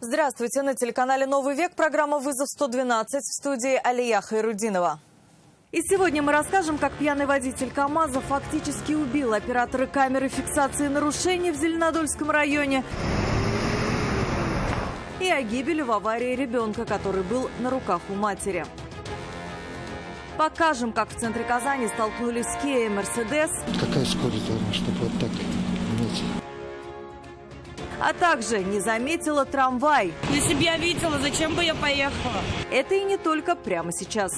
Здравствуйте, на телеканале «Новый век» программа «Вызов 112», в студии Алия Хайрудинова. И сегодня мы расскажем, как пьяный водитель КАМАЗа фактически убил оператора камеры фиксации нарушений в Зеленодольском районе и о гибели в аварии ребенка, который был на руках у матери. Покажем, как в центре Казани столкнулись Kia и Mercedes. Какая скорость должна, чтобы вот так иметь? А также не заметила трамвай. Если бы я видела, зачем бы я поехала? Это и не только прямо сейчас.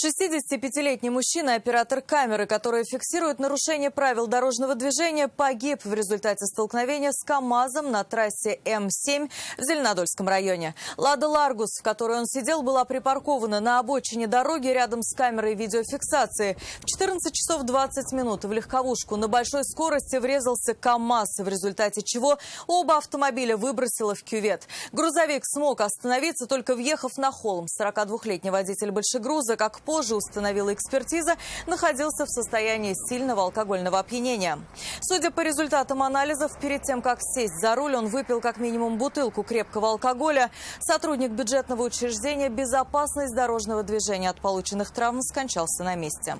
65-летний мужчина, оператор камеры, которая фиксирует нарушение правил дорожного движения, погиб в результате столкновения с КАМАЗом на трассе М7 в Зеленодольском районе. «Лада Ларгус», в которой он сидел, была припаркована на обочине дороги рядом с камерой видеофиксации. В 14 часов 20 минут в легковушку на большой скорости врезался КАМАЗ, в результате чего оба автомобиля выбросило в кювет. Грузовик смог остановиться, только въехав на холм. 42-летний водитель большегруза, как позже установила экспертиза, находился в состоянии сильного алкогольного опьянения. Судя по результатам анализов, перед тем, как сесть за руль, он выпил как минимум бутылку крепкого алкоголя. Сотрудник бюджетного учреждения «Безопасность дорожного движения» от полученных травм скончался на месте.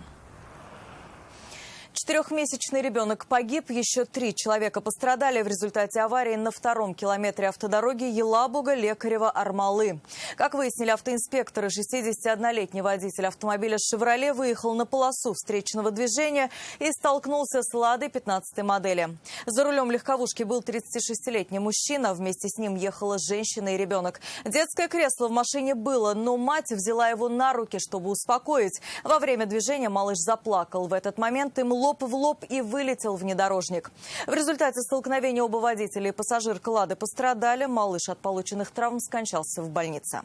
4-месячный ребенок погиб, еще 3 человека пострадали в результате аварии на 2-м километре автодороги Елабуга-Лекарево-Армалы. Как выяснили автоинспекторы, 61-летний водитель автомобиля «Шевроле» выехал на полосу встречного движения и столкнулся с «Ладой» 15-й модели. За рулем легковушки был 36-летний мужчина, вместе с ним ехала женщина и ребенок. Детское кресло в машине было, но мать взяла его на руки, чтобы успокоить. Во время движения малыш заплакал. В этот момент им лоб в лоб и вылетел внедорожник. В результате столкновения оба водителя и пассажирка «Лады» пострадали. Малыш от полученных травм скончался в больнице.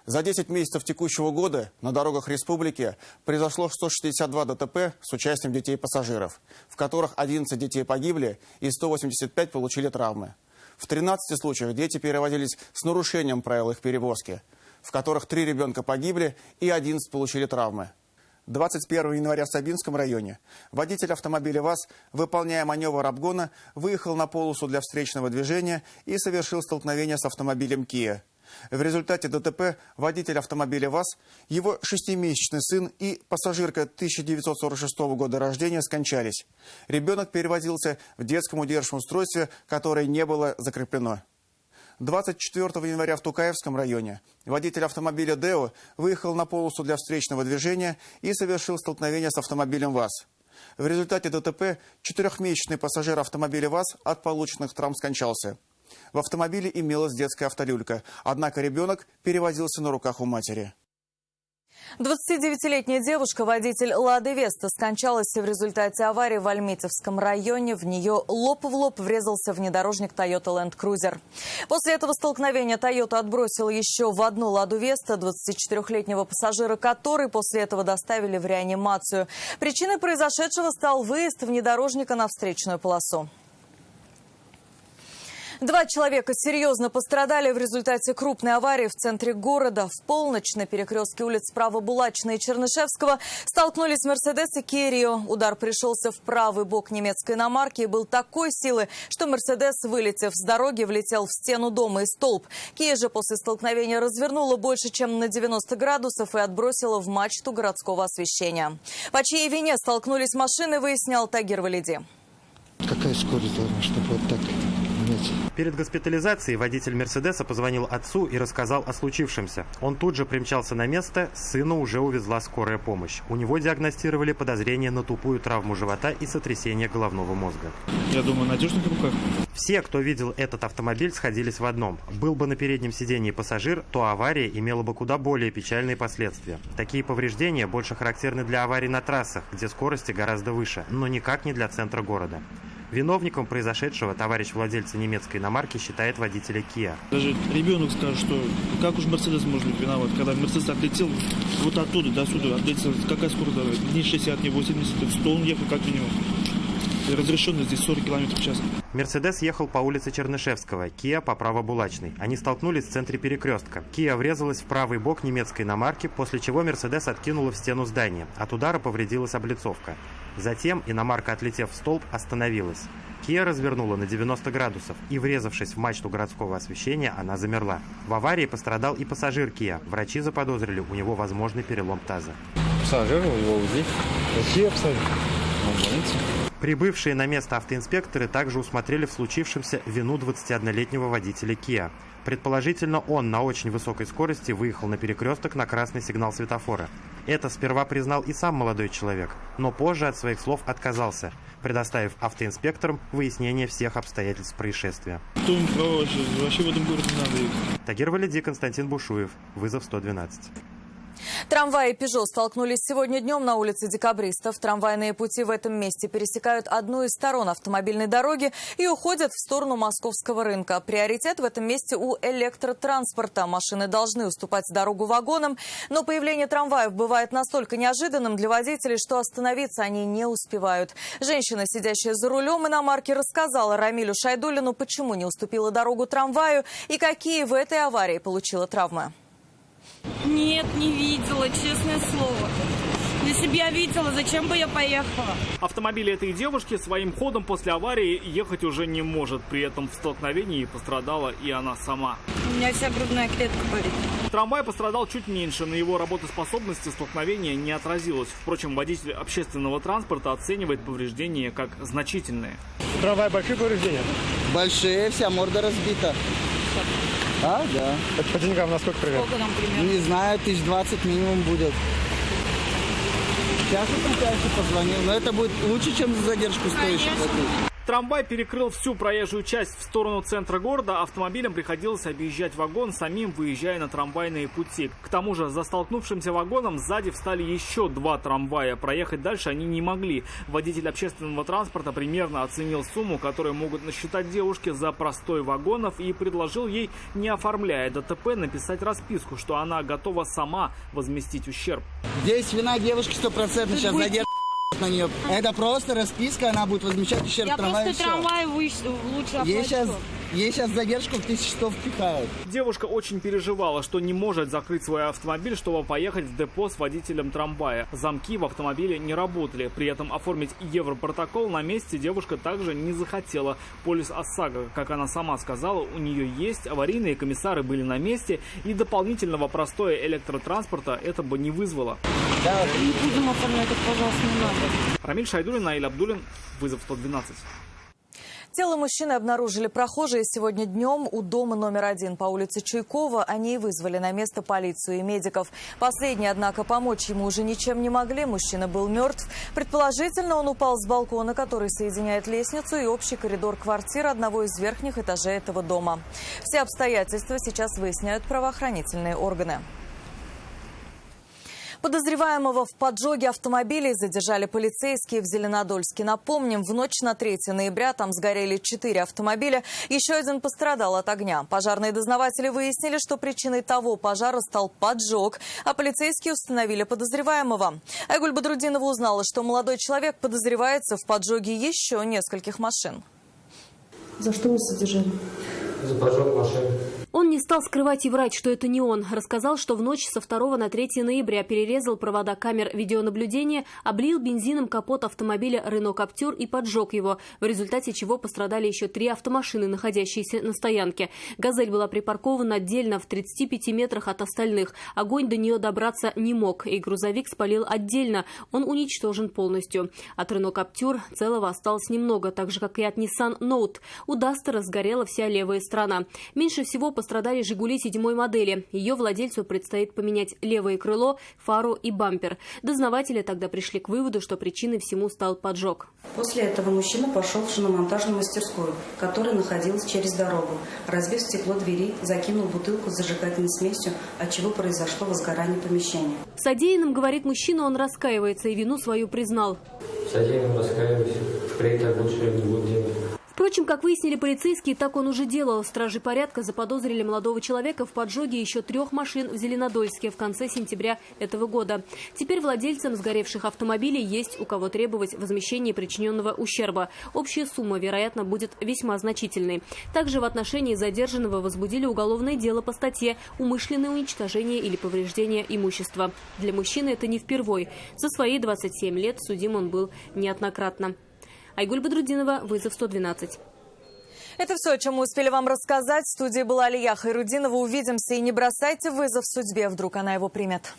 За 10 месяцев текущего года на дорогах республики произошло 162 ДТП с участием детей и пассажиров, в которых 11 детей погибли и 185 получили травмы. В 13 случаях дети перевозились с нарушением правил их перевозки, в которых 3 ребенка погибли и 11 получили травмы. 21 января в Сабинском районе водитель автомобиля ВАЗ, выполняя маневр обгона, выехал на полосу для встречного движения и совершил столкновение с автомобилем Kia. В результате ДТП водитель автомобиля ВАЗ, его 6-месячный сын и пассажирка 1946 года рождения скончались. Ребенок перевозился в детском удерживающем устройстве, которое не было закреплено. 24 января в Тукаевском районе водитель автомобиля «Део» выехал на полосу для встречного движения и совершил столкновение с автомобилем ВАЗ. В результате ДТП 4-месячный пассажир автомобиля ВАЗ от полученных травм скончался. В автомобиле имелась детская автолюлька, однако ребенок перевозился на руках у матери. 29-летняя девушка, водитель «Лады Веста», скончалась в результате аварии в Альметьевском районе. В нее лоб в лоб врезался внедорожник Toyota Land Cruiser. После этого столкновения Toyota отбросила еще в одну «Ладу Веста» 24-летнего пассажира, который после этого доставили в реанимацию. Причиной произошедшего стал выезд внедорожника на встречную полосу. 2 человека серьезно пострадали в результате крупной аварии в центре города. В полночь на перекрестке улиц справа Булачной и Чернышевского столкнулись «Мерседес» и «Киа Рио». Удар пришелся в правый бок немецкой иномарки и был такой силы, что «Мерседес», вылетев с дороги, влетел в стену дома и столб. «Киа» же после столкновения развернула больше, чем на 90 градусов и отбросила в мачту городского освещения. По чьей вине столкнулись машины, выяснял Тагир Валиди. Какая скорость должна, чтобы вот так иметь? Перед госпитализацией водитель «Мерседеса» позвонил отцу и рассказал о случившемся. Он тут же примчался на место, сына уже увезла скорая помощь. У него диагностировали подозрение на тупую травму живота и сотрясение головного мозга. Я думаю, в надежных руках. Все, кто видел этот автомобиль, сходились в одном. Был бы на переднем сидении пассажир, то авария имела бы куда более печальные последствия. Такие повреждения больше характерны для аварий на трассах, где скорости гораздо выше, но никак не для центра города. Виновником произошедшего товарищ владельца немецкой иномарки считает водителя Kia. Даже ребенок скажет, что как уж Мерседес может быть виноват, когда Мерседес отлетел вот оттуда до сюда, отлетел, какая скорость, не 60, не 80, 100 он ехал как минимум. И разрешено здесь 40 км в час. Мерседес ехал по улице Чернышевского, Kia по право-Булачной. Они столкнулись в центре перекрестка. Kia врезалась в правый бок немецкой иномарки, после чего Мерседес откинула в стену здания. От удара повредилась облицовка. Затем иномарка, отлетев в столб, остановилась. Kia развернула на 90 градусов и, врезавшись в мачту городского освещения, она замерла. В аварии пострадал и пассажир Kia. Врачи заподозрили у него возможный перелом таза. Пассажир, его УЗИ. Какие обстоятельства? Прибывшие на место автоинспекторы также усмотрели в случившемся вину 21-летнего водителя Kia. Предположительно, он на очень высокой скорости выехал на перекресток на красный сигнал светофора. Это сперва признал и сам молодой человек, но позже от своих слов отказался, предоставив автоинспекторам выяснение всех обстоятельств происшествия. Кто им права вообще в этом городе не надо ехать? Тагир Валиди, Константин Бушуев. Вызов 112. Трамвай и «Пежо» столкнулись сегодня днем на улице Декабристов. Трамвайные пути в этом месте пересекают одну из сторон автомобильной дороги и уходят в сторону Московского рынка. Приоритет в этом месте у электротранспорта. Машины должны уступать дорогу вагонам, но появление трамваев бывает настолько неожиданным для водителей, что остановиться они не успевают. Женщина, сидящая за рулем иномарки, рассказала Рамилю Шайдуллину, почему не уступила дорогу трамваю и какие в этой аварии получила травмы. Нет, не видела, честное слово. Если бы я видела, зачем бы я поехала? Автомобиль этой девушки своим ходом после аварии ехать уже не может. При этом в столкновении пострадала и она сама. У меня вся грудная клетка болит. Трамвай пострадал чуть меньше. На его работоспособности столкновение не отразилось. Впрочем, водитель общественного транспорта оценивает повреждения как значительные. Трамвай большие повреждения? Большие, вся морда разбита. А, да. Это по деньгам на сколько примерно? Сколько там примерно? Не знаю, 20 минимум будет. Сейчас я дальше позвонил, но это будет лучше, чем за задержку стоящих. Трамвай перекрыл всю проезжую часть в сторону центра города. Автомобилям приходилось объезжать вагон, самим выезжая на трамвайные пути. К тому же за столкнувшимся вагоном сзади встали еще 2 трамвая. Проехать дальше они не могли. Водитель общественного транспорта примерно оценил сумму, которую могут насчитать девушки за простой вагонов, и предложил ей, не оформляя ДТП, написать расписку, что она готова сама возместить ущерб. Здесь вина девушки 100%, сейчас задержка на нее. Это просто расписка, она будет возмещать ущерб Я трамвая. просто трамвай лучше оплачу. Ей сейчас задержку в 1100 впихают. Девушка очень переживала, что не может закрыть свой автомобиль, чтобы поехать в депо с водителем трамвая. Замки в автомобиле не работали. При этом оформить европротокол на месте девушка также не захотела. Полис ОСАГО, как она сама сказала, у нее есть, аварийные комиссары были на месте, и дополнительного простоя электротранспорта это бы не вызвало. Не будем оформлять, это, пожалуйста, не надо. Рамиль Шайдуллин, Наиль Абдуллин, вызов 112. Тело мужчины обнаружили прохожие сегодня днем у дома номер 1 по улице Чуйкова. Они и вызвали на место полицию и медиков. Последние, однако, помочь ему уже ничем не могли. Мужчина был мертв. Предположительно, он упал с балкона, который соединяет лестницу и общий коридор квартир одного из верхних этажей этого дома. Все обстоятельства сейчас выясняют правоохранительные органы. Подозреваемого в поджоге автомобилей задержали полицейские в Зеленодольске. Напомним, в ночь на 3 ноября там сгорели 4 автомобиля. Еще один пострадал от огня. Пожарные дознаватели выяснили, что причиной того пожара стал поджог, а полицейские установили подозреваемого. Айгуль Бадрудинова узнала, что молодой человек подозревается в поджоге еще нескольких машин. За что вы содержали? За поджог машины. Он не стал скрывать и врать, что это не он. Рассказал, что в ночь со 2 на 3 ноября перерезал провода камер видеонаблюдения, облил бензином капот автомобиля «Рено Каптюр» и поджег его, в результате чего пострадали еще 3 автомашины, находящиеся на стоянке. «Газель» была припаркована отдельно в 35 метрах от остальных. Огонь до нее добраться не мог, и грузовик спалил отдельно. Он уничтожен полностью. От «Рено Каптюр» целого осталось немного, так же, как и от Nissan Note. У «Дастера» сгорела вся левая сторона. Меньше всего пострадали «Жигули» 7-й модели. Ее владельцу предстоит поменять левое крыло, фару и бампер. Дознаватели тогда пришли к выводу, что причиной всему стал поджог. После этого мужчина пошел в шиномонтажную мастерскую, которая находилась через дорогу. Разбив стекло двери, закинул бутылку с зажигательной смесью, отчего произошло возгорание помещения. Содеянным, говорит мужчина, он раскаивается и вину свою признал. Содеянным раскаиваюсь. Впредь так больше не буду делать. Впрочем, как выяснили полицейские, так он уже делал. Стражи порядка заподозрили молодого человека в поджоге еще 3 машин в Зеленодольске в конце сентября этого года. Теперь владельцам сгоревших автомобилей есть у кого требовать возмещения причиненного ущерба. Общая сумма, вероятно, будет весьма значительной. Также в отношении задержанного возбудили уголовное дело по статье «Умышленное уничтожение или повреждение имущества». Для мужчины это не впервой. За свои 27 лет судим он был неоднократно. Айгуль Бадрудинова, вызов 112. Это все, о чем мы успели вам рассказать. В студии была Алия Хайрудинова. Увидимся и не бросайте вызов судьбе, вдруг она его примет.